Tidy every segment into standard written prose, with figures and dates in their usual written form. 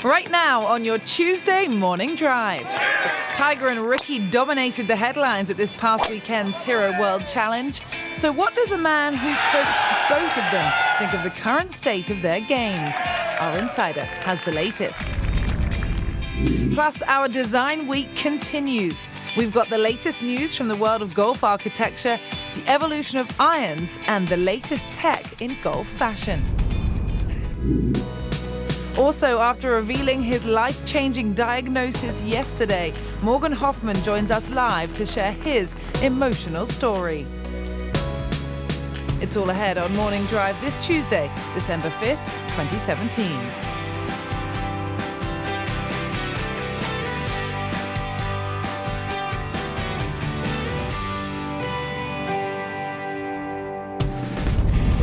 Right now on your Tuesday morning drive. Tiger and Ricky dominated the headlines at this past weekend's Hero World Challenge. So what does a man who's coached both of them think of the current state of their games? Our insider has the latest. Plus, our Design Week continues. We've got the latest news from the world of golf architecture, the evolution of irons, and the latest tech in golf fashion. Also, after revealing his life-changing diagnosis yesterday, Morgan Hoffman joins us live to share his emotional story. It's all ahead on Morning Drive this Tuesday, December 5th, 2017.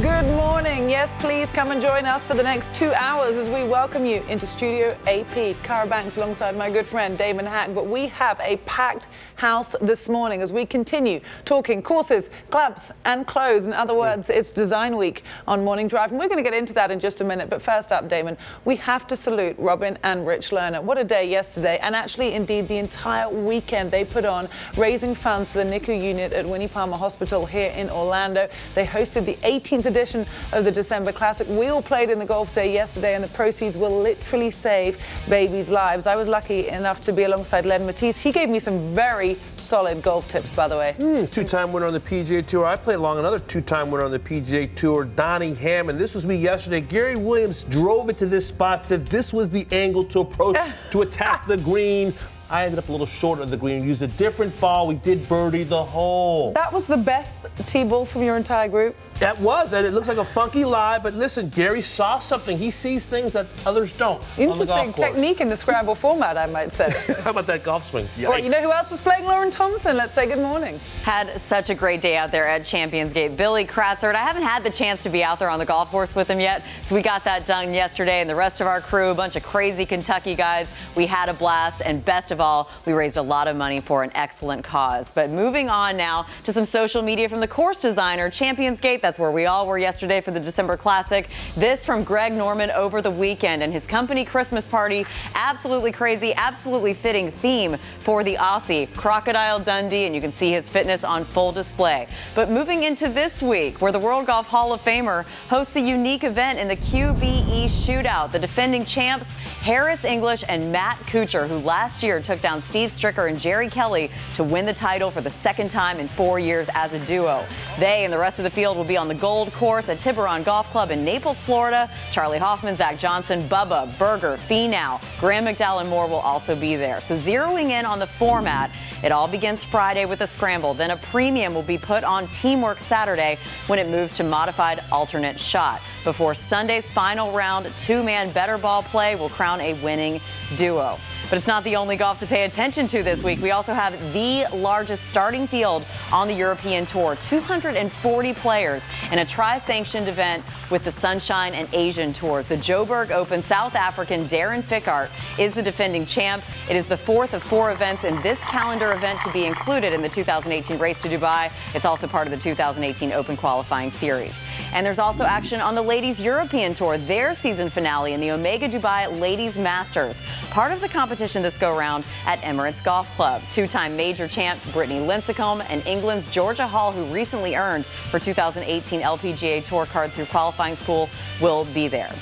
Good morning. Yes, please come and join us for the next 2 hours as we welcome you into Studio AP. Cara Banks alongside my good friend Damon Hack. But we have a packed house this morning as we continue talking courses, clubs and clothes. In other words, it's Design Week on Morning Drive. And we're going to get into that in just a minute. But first up, Damon, we have to salute Robin and Rich Lerner. What a day yesterday, and actually indeed the entire weekend they put on raising funds for the NICU unit at Winnie Palmer Hospital here in Orlando. They hosted the 18th edition of the December Classic. We all played in the golf day yesterday, and the proceeds will literally save babies' lives. I was lucky enough to be alongside Len Matisse. He gave me some very solid golf tips, by the way. Two-time winner on the PGA Tour. I played along another two-time winner on the PGA Tour, Donnie Hammond. This was me yesterday. Gary Williams drove it to this spot, said this was the angle to approach, to attack the green. I ended up a little short of the green, used a different ball. We did birdie the hole. That was the best tee ball from your entire group? That was, and it looks like a funky lie, but listen, Gary saw something. He sees things that others don't. Interesting technique in the scramble format, I might say. How about that golf swing? Yikes. Well, you know who else was playing? Lauren Thompson. Let's say good morning. Had such a great day out there at Champions Gate. Billy Kratzert, I haven't had the chance to be out there on the golf course with him yet, so we got that done yesterday, and the rest of our crew, a bunch of crazy Kentucky guys. We had a blast, and best of all, we raised a lot of money for an excellent cause. But moving on now to some social media from the course designer, Champions Gate. That's where we all were yesterday for the December Classic. This from Greg Norman over the weekend and his company Christmas party. Absolutely crazy, absolutely fitting theme for the Aussie, Crocodile Dundee, and you can see his fitness on full display. But moving into this week, where the World Golf Hall of Famer hosts a unique event in the QBE Shootout. The defending champs, Harris English and Matt Kuchar, who last year took down Steve Stricker and Jerry Kelly to win the title for the second time in 4 years as a duo. They and the rest of the field will be on the Gold Course at Tiburon Golf Club in Naples, Florida. Charlie Hoffman, Zach Johnson, Bubba, Berger, Finau, Graham McDowell, and more will also be there. So zeroing in on the format, it all begins Friday with a scramble. Then a premium will be put on Teamwork Saturday when it moves to modified alternate shot. Before Sunday's final round, two-man better ball play will crown a winning duo. But it's not the only golf to pay attention to this week. We also have the largest starting field on the European Tour, 240 players in a tri-sanctioned event with the Sunshine and Asian Tours. The Joburg Open, South African Darren Fickhart is the defending champ. It is the fourth of 4 events in this calendar event to be included in the 2018 Race to Dubai. It's also part of the 2018 Open Qualifying Series. And there's also action on the Ladies European Tour, their season finale in the Omega Dubai Ladies Masters. Part of the competition this go-round at Emirates Golf Club. Two-time major champ Brittany Lincecum and England's Georgia Hall, who recently earned her 2018 LPGA Tour card through qualifying school, will be there.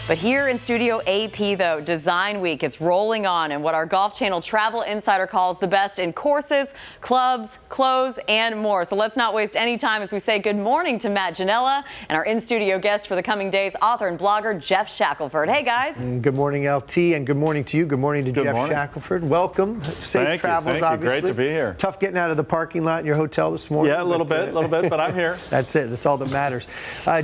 But here in Studio AP, though, Design Week, it's rolling on, and what our Golf Channel travel insider calls the best in courses, clubs, clothes, and more. So let's not waste any time as we say good morning to Matt Janella and our in-studio guest for the coming days, author and blogger Jeff Shackelford. Hey, guys. Good morning, LT, and good morning to you. Good morning to Jeff Shackelford. Welcome. Safe travels, obviously. Great to be here. Tough getting out of the parking lot in your hotel this morning. Yeah, a little bit, but I'm here. That's it. That's all that matters.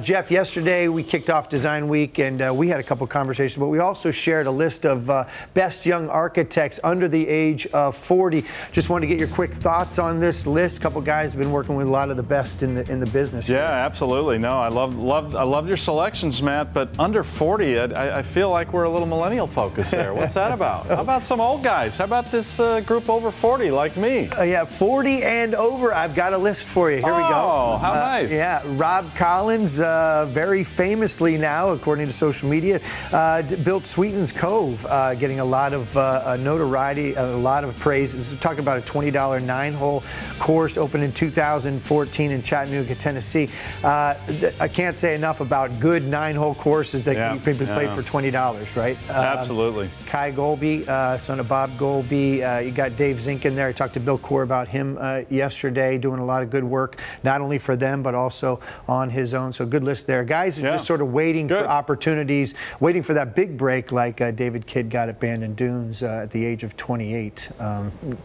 Jeff, yesterday we kicked off Design Week, and we had a couple conversations, but we also shared a list of best young architects under the age of 40. Just wanted to get your quick thoughts on this list. A couple guys have been working with a lot of the best in the business. Yeah, absolutely. No, I loved your selections, Matt. But under 40, I feel like we're a little millennial focused there. What's that about? How about some old guys? How about this group over 40 like me? Yeah, 40 and over. I've got a list for you. Here we go. Oh, how nice. Yeah, Rob Collins, very famously now, according to social media, media. Built Sweetens Cove, getting a lot of notoriety, a lot of praise. This is talking about a $20 9-hole course opened in 2014 in Chattanooga, Tennessee. I can't say enough about good 9-hole courses that can be played for $20, right? Absolutely. Kai Golby, son of Bob Golby. You got Dave Zink in there. I talked to Bill Core about him yesterday, doing a lot of good work, not only for them, but also on his own. So good list there. Guys are just sort of waiting for opportunities, waiting for that big break like David Kidd got at Bandon Dunes at the age of 28.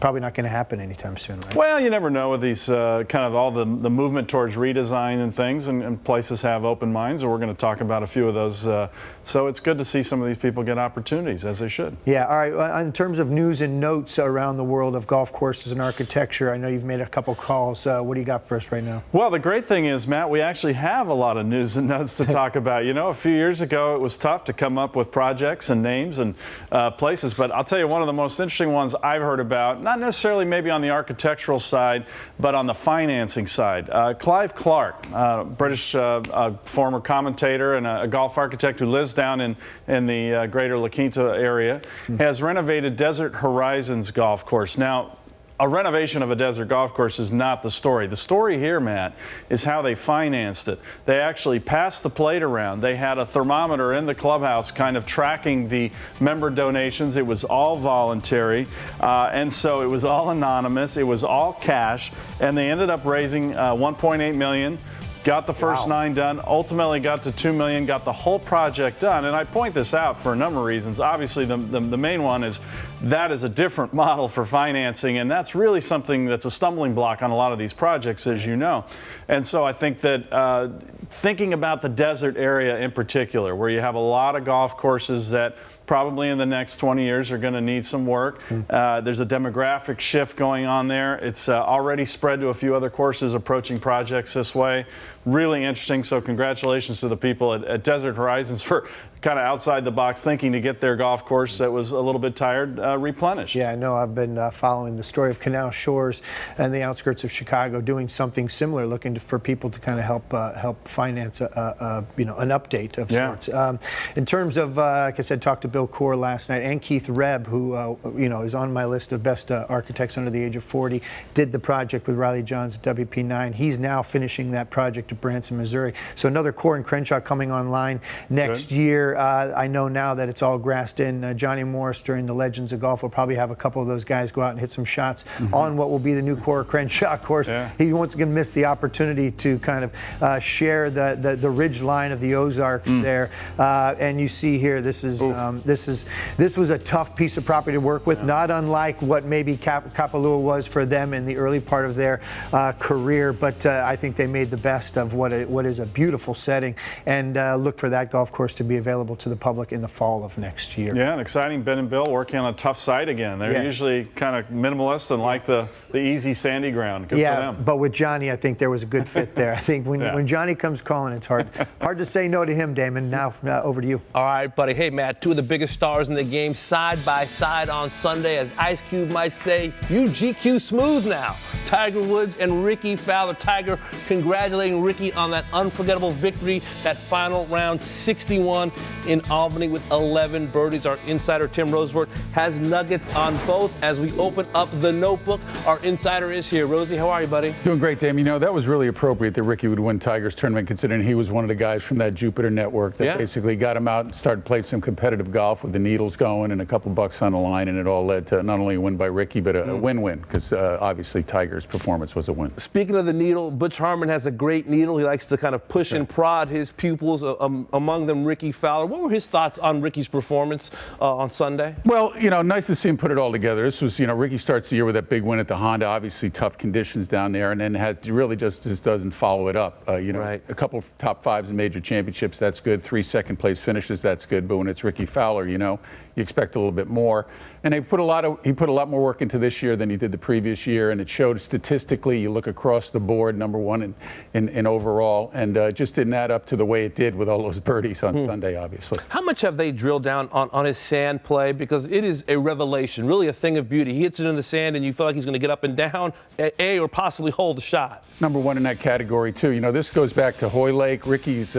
Probably not going to happen anytime soon, right? Well, you never know with these kind of all the movement towards redesign and things, and places have open minds, and we're going to talk about a few of those. So it's good to see some of these people get opportunities, as they should. Yeah, all right. In terms of news and notes around the world of golf courses and architecture, I know you've made a couple calls. What do you got for us right now? Well, the great thing is, Matt, we actually have a lot of news and notes to talk about. You know, a few years ago, it was tough to come up with projects and names and places, but I'll tell you one of the most interesting ones I've heard about, not necessarily maybe on the architectural side, but on the financing side. Clive Clark, British former commentator and a golf architect who lives down in the greater La Quinta area, has renovated Desert Horizons golf course. Now, a renovation of a desert golf course is not the story. The story here, Matt, is how they financed it. They actually passed the plate around. They had a thermometer in the clubhouse kind of tracking the member donations. It was all voluntary, and so it was all anonymous. It was all cash, and they ended up raising $1.8 million. Got the first 9 done, ultimately got to $2 million, got the whole project done. And I point this out for a number of reasons. Obviously, the main one is that is a different model for financing, and that's really something that's a stumbling block on a lot of these projects, as you know. And so I think that thinking about the desert area in particular, where you have a lot of golf courses that probably in the next 20 years are going to need some work. There's a demographic shift going on there. It's already spread to a few other courses approaching projects this way. Really interesting. So congratulations to the people at Desert Horizons for kind of outside the box thinking to get their golf course that was a little bit tired replenished. Yeah, I know. I've been following the story of Canal Shores and the outskirts of Chicago doing something similar, looking for people to kind of help finance an update of sorts. In terms of, like I said, talked to Bill Core last night and Keith Rebb, who is on my list of best architects under the age of 40, did the project with Riley Johns at WP9. He's now finishing that project at Branson, Missouri. So another Core and Crenshaw coming online next year. I know now that it's all grassed in. Johnny Morris during the Legends of Golf will probably have a couple of those guys go out and hit some shots on what will be the new Core Crenshaw course. He once again missed the opportunity to kind of share the ridge line of the Ozarks there. And you see here, this was a tough piece of property to work with, not unlike what maybe Kapalua was for them in the early part of their career. But I think they made the best of what is a beautiful setting, and look for that golf course to be available to the public in the fall of next year. Yeah, and exciting. Ben and Bill working on a tough site again. They're usually kind of minimalist and like the easy sandy ground. Good for them. But with Johnny, I think there was a good fit there. I think when Johnny comes calling, it's hard to say no to him, Damon. Now over to you. All right, buddy. Hey, Matt, two of the biggest stars in the game side by side on Sunday. As Ice Cube might say, you GQ smooth now. Tiger Woods and Ricky Fowler. Tiger congratulating Ricky on that unforgettable victory, that final round 61 in Albany with 11 birdies. Our insider Tim Rosevert has nuggets on both as we open up the notebook. Our insider is here. Rosie, how are you, buddy? Doing great, Dame. You know, that was really appropriate that Ricky would win Tiger's tournament, considering he was one of the guys from that Jupiter network that basically got him out and started playing some competitive golf with the needles going and a couple bucks on the line, and it all led to not only a win by Ricky, but a win-win, because obviously Tiger's performance was a win. Speaking of the needle, Butch Harmon has a great needle. He likes to kind of push and prod his pupils, among them Ricky Fowler. What were his thoughts on Ricky's performance on Sunday? Well, nice to see him put it all together. This was, Ricky starts the year with that big win at the Honda, obviously tough conditions down there, and then really just doesn't follow it up. A couple of top fives in major championships, that's good. 3 second-place finishes, that's good. But when it's Ricky Fowler, you expect a little bit more. And he put a lot more work into this year than he did the previous year, and it showed statistically. You look across the board, number one in overall, and just didn't add up to the way it did with all those birdies on Sunday, obviously. How much have they drilled down on his sand play? Because it is a revelation, really a thing of beauty. He hits it in the sand, and you feel like he's going to get up and down, or possibly hold the shot. Number one in that category, too. This goes back to Hoy Lake. Ricky's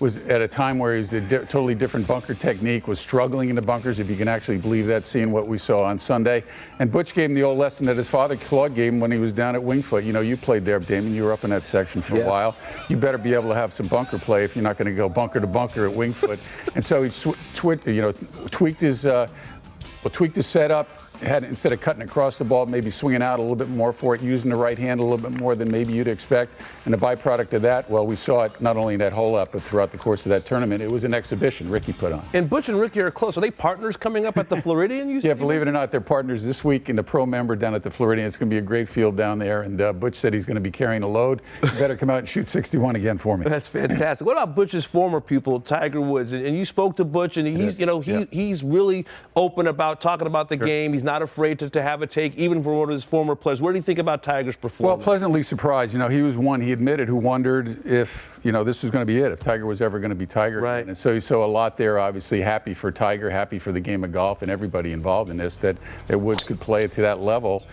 was at a time where he was a totally different bunker technique, was struggling in the bunkers, if you can actually believe that, seeing what we saw on Sunday. And Butch gave him the old lesson that his father Claude gave him when he was down at Wingfoot. You know, you played there, Damon. You were up in that section for a while. You better be able to have some bunker play if you're not going to go bunker to bunker at Wingfoot. And so he tweaked his setup. Instead of cutting across the ball, maybe swinging out a little bit more for it, using the right hand a little bit more than maybe you'd expect. And the byproduct of that, well, we saw it not only in that hole-up, but throughout the course of that tournament. It was an exhibition Ricky put on. And Butch and Ricky are close. Are they partners coming up at the Floridian? Yeah, believe it or not, they're partners this week in the pro member down at the Floridian. It's going to be a great field down there. And Butch said he's going to be carrying a load. You better come out and shoot 61 again for me. That's fantastic. What about Butch's former pupil, Tiger Woods? And you spoke to Butch, and he's, he's really open about talking about the game. He's not afraid to have a take, even for one of his former players. What do you think about Tiger's performance? Well, pleasantly surprised. You know, he was one, he admitted, who wondered if, this was going to be it, if Tiger was ever going to be Tiger. Right. And so he saw a lot there, obviously happy for Tiger, happy for the game of golf and everybody involved in this, that Woods could play it to that level,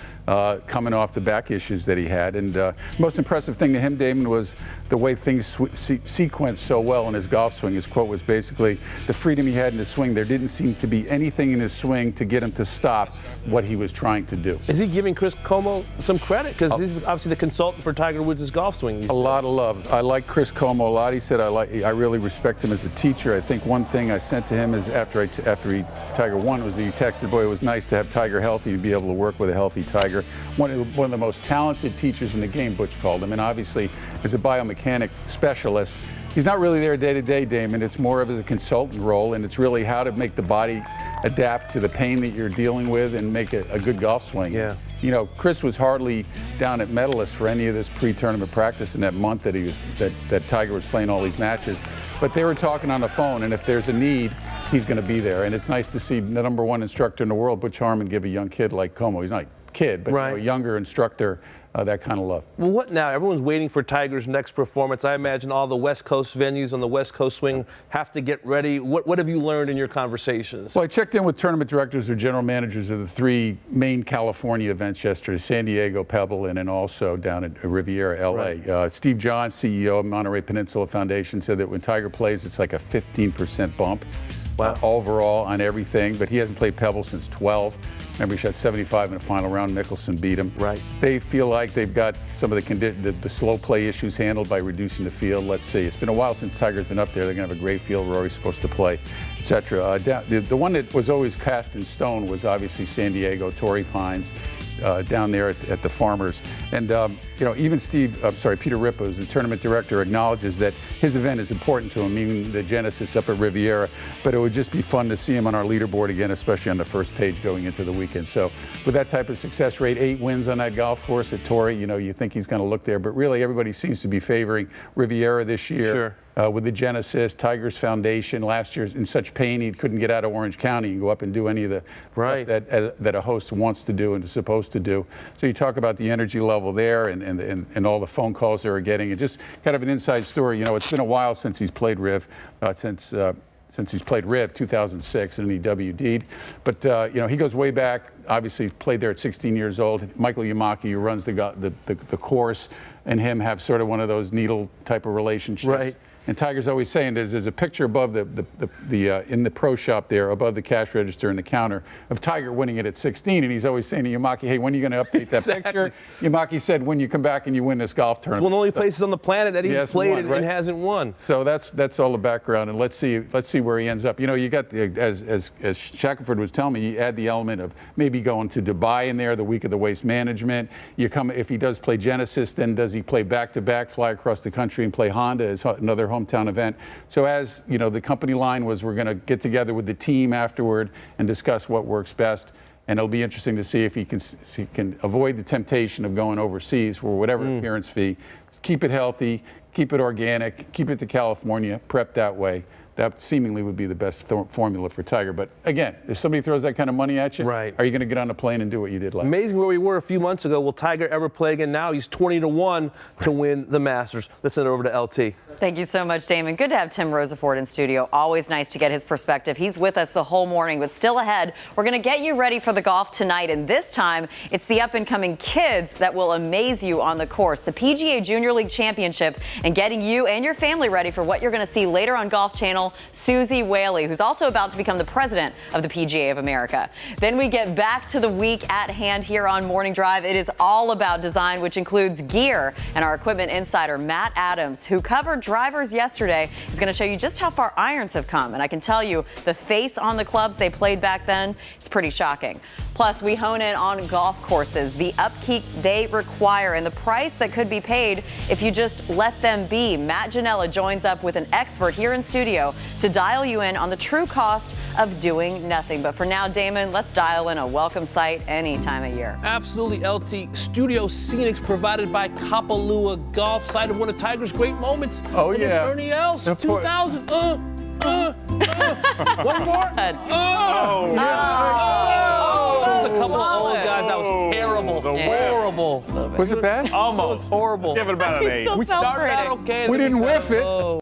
coming off the back issues that he had. And most impressive thing to him, Damon, was the way things sequenced so well in his golf swing. His quote was basically, the freedom he had in his swing, there didn't seem to be anything in his swing to get him to stop what he was trying to do. Is he giving Chris Como some credit? Because he's obviously the consultant for Tiger Woods' golf swing. A lot of love. I like Chris Como a lot. He said I really respect him as a teacher. I think one thing I sent to him is after Tiger won was that he texted, boy, it was nice to have Tiger healthy, to be able to work with a healthy Tiger. One of the most talented teachers in the game, Butch called him, and obviously as a biomechanic specialist, he's not really there day to day, Damon. It's more of a consultant role, and it's really how to make the body adapt to the pain that you're dealing with and make a good golf swing. Yeah. You know, Chris was hardly down at Medalist for any of this pre-tournament practice in that month that that Tiger was playing all these matches. But they were talking on the phone, and if there's a need, he's going to be there. And it's nice to see the #1 instructor in the world, Butch Harmon, give a young kid like Como. He's not a kid, but a younger instructor. That kind of love. Well, what now? Everyone's waiting for Tiger's next performance. I imagine all the West Coast venues on the West Coast swing have to get ready. What have you learned in your conversations? Well, I checked in with tournament directors or general managers of the 3 main California events yesterday, San Diego, Pebble, and then also down at Riviera, L.A. Right. Steve Johns, CEO of Monterey Peninsula Foundation, said that when Tiger plays, it's like a 15% bump overall on everything, but he hasn't played Pebble since 12. Remember, he shot 75 in the final round. Mickelson beat him. Right. They feel like they've got some of the slow play issues handled by reducing the field. Let's see. It's been a while since Tiger's been up there. They're going to have a great field. Rory's supposed to play, etc. The one that was always cast in stone was obviously San Diego, Torrey Pines. Down there at the Farmers. And, even Peter Ripa, who's the tournament director, acknowledges that his event is important to him, meaning the Genesis up at Riviera. But it would just be fun to see him on our leaderboard again, especially on the first page going into the weekend. So with that type of success rate, 8 wins on that golf course at Torrey, you think he's going to look there. But really, everybody seems to be favoring Riviera this year. Sure. With the Genesis, Tiger's Foundation, last year in such pain he couldn't get out of Orange County and go up and do any of the stuff that a host wants to do and is supposed to do. So you talk about the energy level there and all the phone calls they were getting, and just kind of an inside story. It's been a while since he's played Riv, since he's played Riv, 2006, and he WD'd. But, he goes way back, obviously played there at 16 years old. Michael Yamaki, who runs the course, and him have sort of one of those needle type of relationships. Right. And Tiger's always saying there's a picture above in the pro shop there, above the cash register and the counter, of Tiger winning it at 16. And he's always saying to Yamaki, hey, when are you going to update that picture? Yamaki said, when you come back and you win this golf tournament. It's one of the only places on the planet that he's played and hasn't won. So that's all the background, and let's see where he ends up. You got as Shackelford was telling me, you add the element of maybe going to Dubai in there the week of the Waste Management. If he does play Genesis, then does he play back-to-back, fly across the country and play Honda as another hometown event? So as the company line was, we're going to get together with the team afterward and discuss what works best. And it'll be interesting to see if he can avoid the temptation of going overseas for whatever appearance fee. Keep it healthy, keep it organic, keep it to California, prep that way. That seemingly would be the best formula for Tiger. But again, if somebody throws that kind of money at you, are you going to get on a plane and do what you did last? Amazing where we were a few months ago. Will Tiger ever play again? Now he's 20-1 to win the Masters. Let's send it over to LT. Thank you so much, Damon. Good to have Tim Rosafort in studio. Always nice to get his perspective. He's with us the whole morning, but still ahead, we're going to get you ready for the golf tonight. And this time, it's the up-and-coming kids that will amaze you on the course. The PGA Junior League Championship, and getting you and your family ready for what you're going to see later on Golf Channel, Susie Whaley, who's also about to become the president of the PGA of America. Then we get back to the week at hand here on Morning Drive. It is all about design, which includes gear. And our equipment insider, Matt Adams, who covered drivers yesterday, is going to show you just how far irons have come. And I can tell you, the face on the clubs they played back then, it's pretty shocking. Plus, we hone in on golf courses, the upkeep they require, and the price that could be paid if you just let them be. Matt Janella joins up with an expert here in studio to dial you in on the true cost of doing nothing. But for now, Damon, let's dial in a welcome sight any time of year. Absolutely, LT. Studio Scenics provided by Kapalua Golf, site of one of Tiger's great moments. Oh, yeah. Ernie Els, 2000. One more. A couple of old guys. That was terrible. Horrible. Was it bad? Almost. Horrible. Give it about an 8. We started out okay. We didn't whiff it.